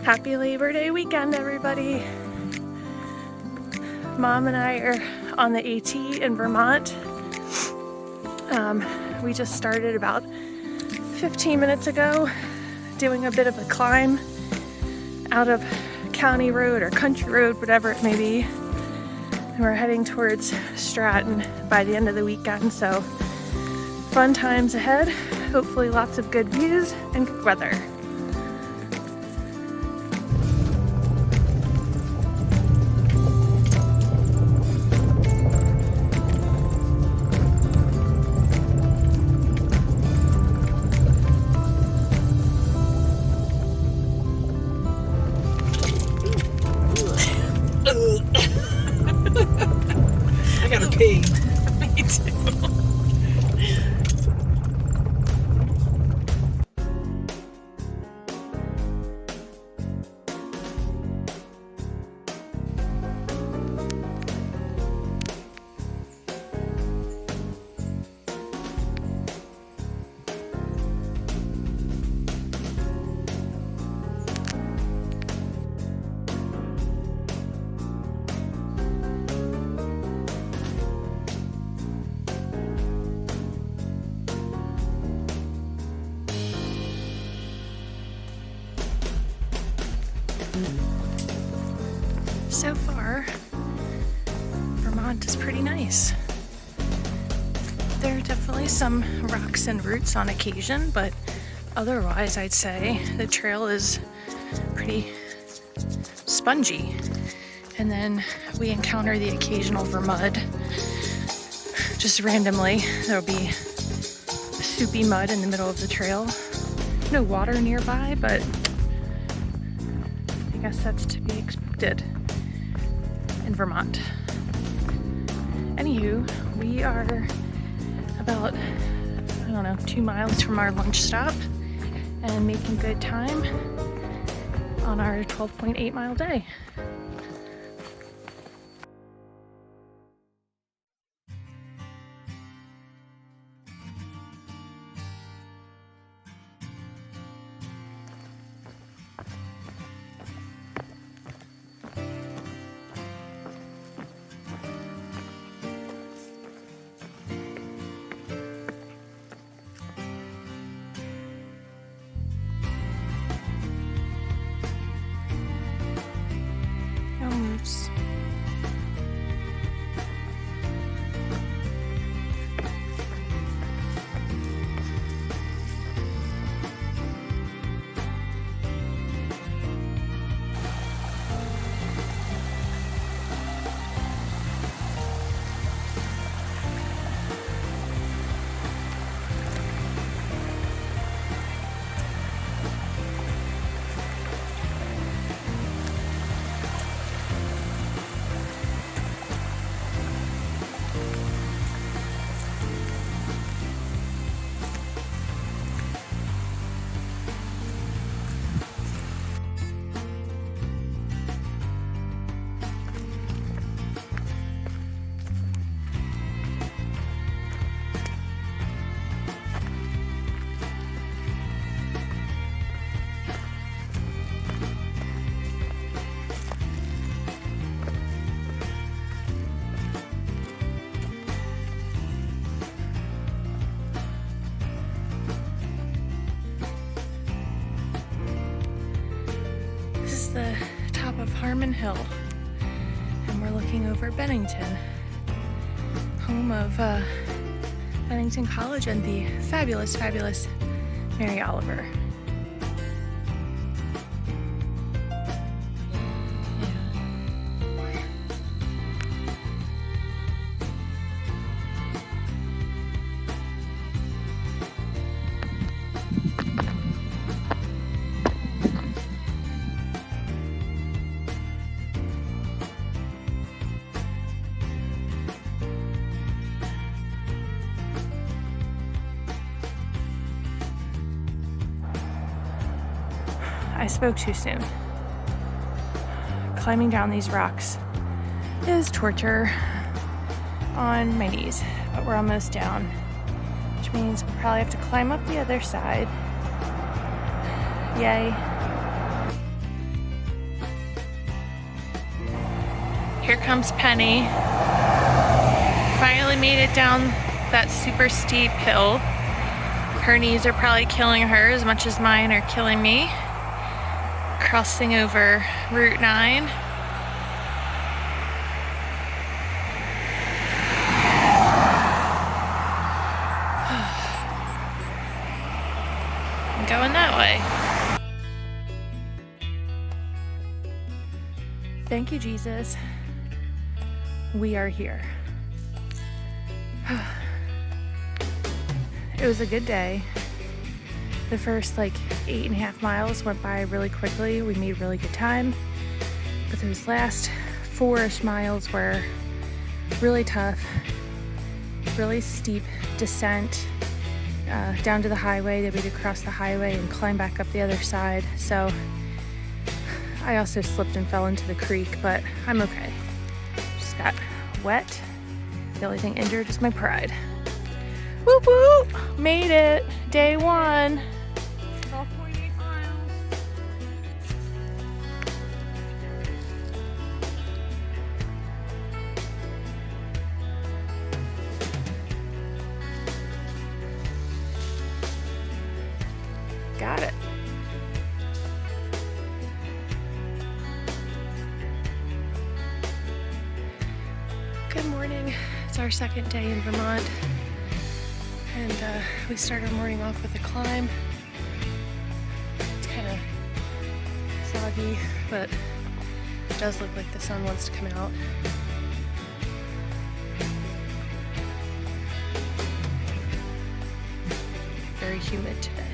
Happy Labor Day weekend, everybody. Mom and I are on the AT in Vermont. We just started about 15 minutes ago doing a bit of a climb out of county road or country road, whatever it may be. And we're heading towards Stratton by the end of the weekend, so fun times ahead. Hopefully lots of good views and good weather. I gotta pee. Me too. So far, Vermont is pretty nice. There are definitely some rocks and roots on occasion, but otherwise I'd say the trail is pretty spongy. And then we encounter the occasional mud. Just randomly, there'll be soupy mud in the middle of the trail. No water nearby, but I guess that's to be expected in Vermont. Anywho, we are about, 2 miles from our lunch stop and making good time on our 12.8 mile day. Moose. The top of Harmon Hill, and we're looking over Bennington, home of Bennington College and the fabulous Mary Oliver. I spoke too soon. Climbing down these rocks is torture on my knees, but we're almost down, which means we'll probably have to climb up the other side. Yay. Here comes Penny. Finally made it down that super steep hill. Her knees are probably killing her as much as mine are killing me. Crossing over Route 9. I'm going that way. Thank you, Jesus. We are here. It was a good day. The first 8.5 miles went by really quickly. We made really good time. But those last 4-ish miles were really tough, really steep descent down to the highway. Then we had to cross the highway and climb back up the other side. So I also slipped and fell into the creek, but I'm okay. Just got wet. The only thing injured is my pride. Whoop whoop! Made it! Day 1. 12.8 miles. Got it. Good morning. It's our second day in Vermont. And we start our morning off with a climb. It's kind of foggy, but it does look like the sun wants to come out. Very humid today.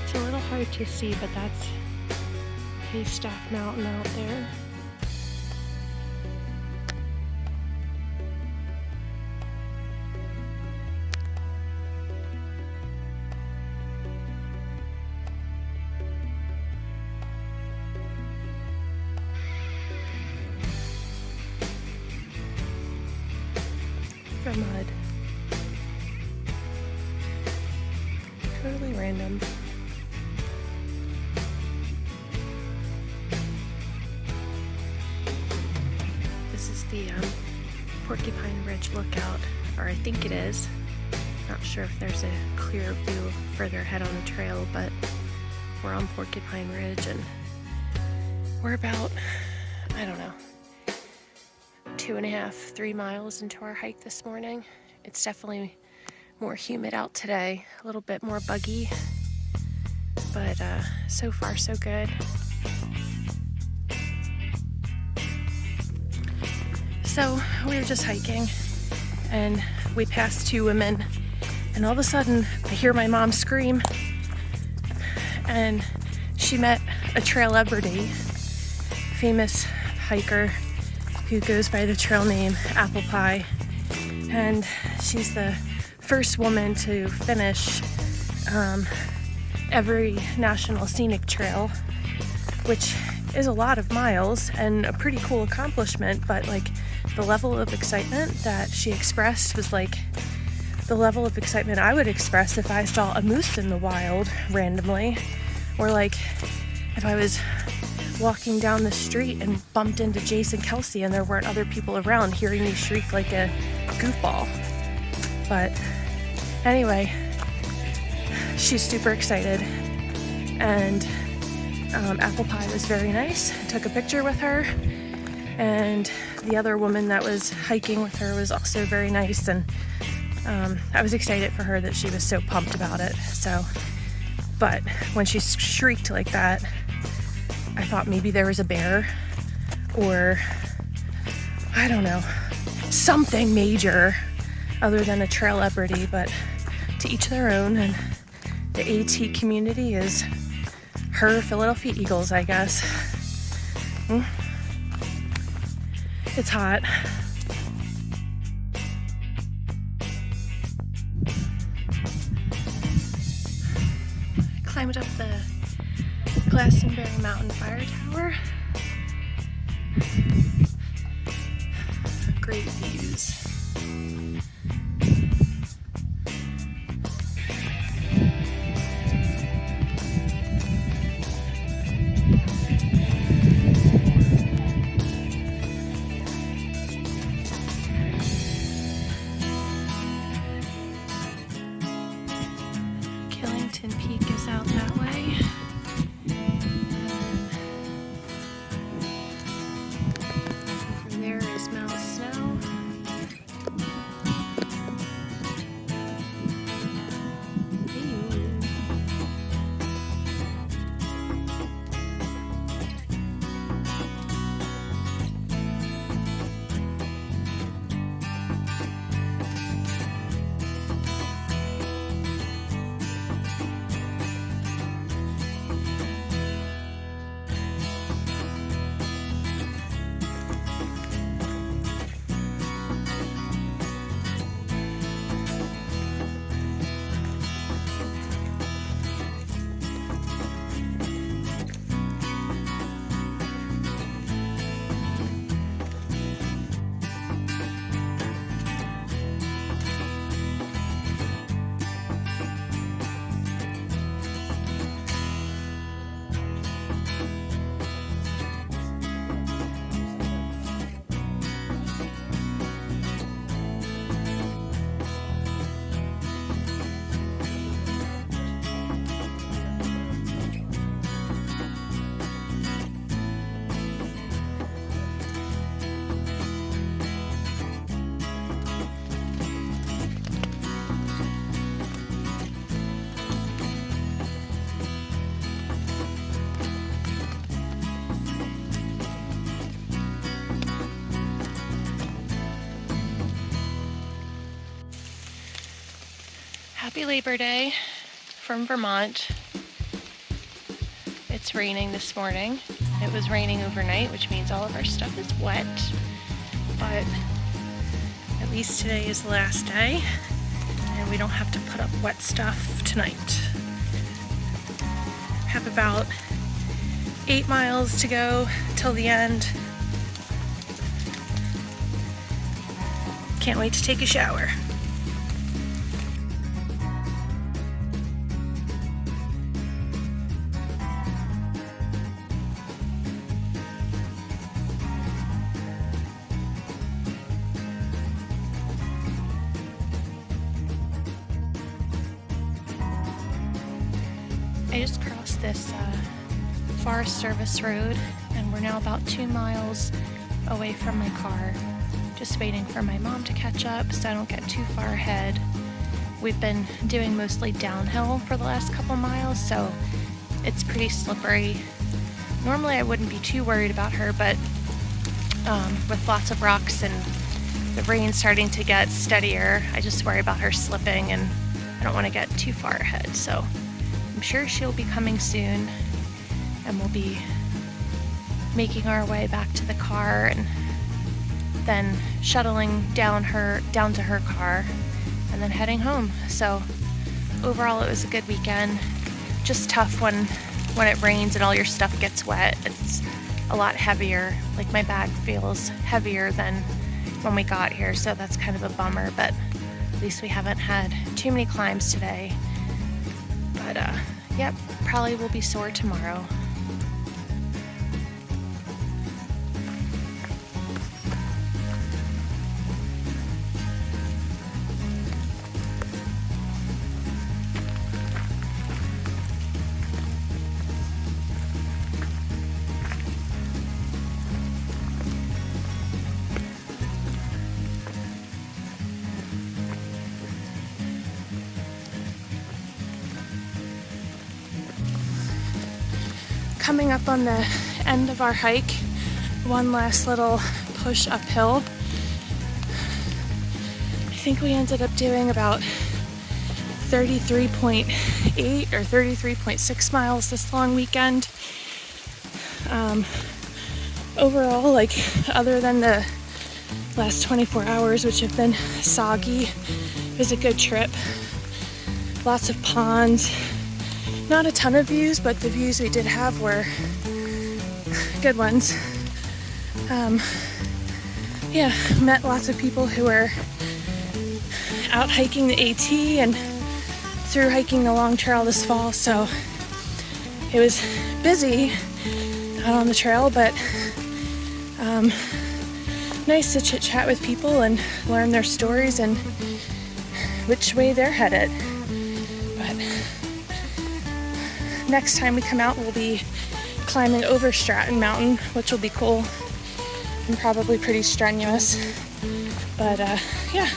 It's a little hard to see, but that's Haystack Mountain out there. Mud. Totally random. This is the Porcupine Ridge lookout, or I think it is. Not sure if there's a clear view further ahead on the trail, but we're on Porcupine Ridge and we're about, I don't know, 2.5, 3 miles into our hike this morning. It's definitely more humid out today, a little bit more buggy, but so far so good. So we were just hiking and we passed 2 women, and all of a sudden I hear my mom scream, and she met a trail-lebrity, famous hiker who goes by the trail name Apple Pie, and she's the first woman to finish every national scenic trail, which is a lot of miles and a pretty cool accomplishment, but the level of excitement that she expressed was the level of excitement I would express if I saw a moose in the wild randomly, or if I was walking down the street and bumped into Jason Kelsey and there weren't other people around hearing me shriek like a goofball. But anyway, she's super excited, and Apple Pie was very nice. I took a picture with her, and the other woman that was hiking with her was also very nice, and I was excited for her that she was so pumped about it. But when she shrieked like that, I thought maybe there was a bear, or I don't know, something major other than a trail-lebrity, but to each their own, and the AT community is her Philadelphia Eagles, I guess. It's hot. Climbed up the Glastonbury Mountain Fire Tower. Great views. Stratton Peak is out that way. Over there is Mount Snow. Happy Labor Day from Vermont. It's raining this morning. It was raining overnight, which means all of our stuff is wet. But at least today is the last day, and we don't have to put up wet stuff tonight. Have about 8 miles to go till the end. Can't wait to take a shower. I just crossed this Forest Service road, and we're now about 2 miles away from my car. Just waiting for my mom to catch up so I don't get too far ahead. We've been doing mostly downhill for the last couple miles, so it's pretty slippery. Normally I wouldn't be too worried about her, but with lots of rocks and the rain starting to get steadier, I just worry about her slipping, and I don't want to get too far ahead. So I'm sure she'll be coming soon, and we'll be making our way back to the car and then shuttling down to her car and then heading home. So overall it was a good weekend. Just tough when it rains and all your stuff gets wet. It's a lot heavier. Like, my bag feels heavier than when we got here, so that's kind of a bummer, but at least we haven't had too many climbs today. But yep, probably will be sore tomorrow. Coming up on the end of our hike, one last little push uphill. I think we ended up doing about 33.8 or 33.6 miles this long weekend. Overall, like, other than the last 24 hours, which have been soggy, it was a good trip. Lots of ponds. Not a ton of views, but the views we did have were good ones. Yeah, met lots of people who were out hiking the AT and through hiking the long trail this fall, so it was busy out on the trail, but nice to chit chat with people and learn their stories and which way they're headed. But next time we come out, we'll be climbing over Stratton Mountain, which will be cool and probably pretty strenuous. But yeah,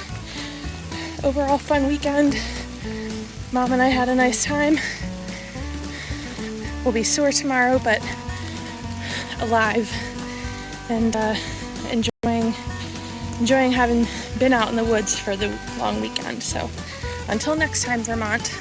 overall fun weekend. Mom and I had a nice time. We'll be sore tomorrow, but alive and enjoying having been out in the woods for the long weekend. So until next time, Vermont.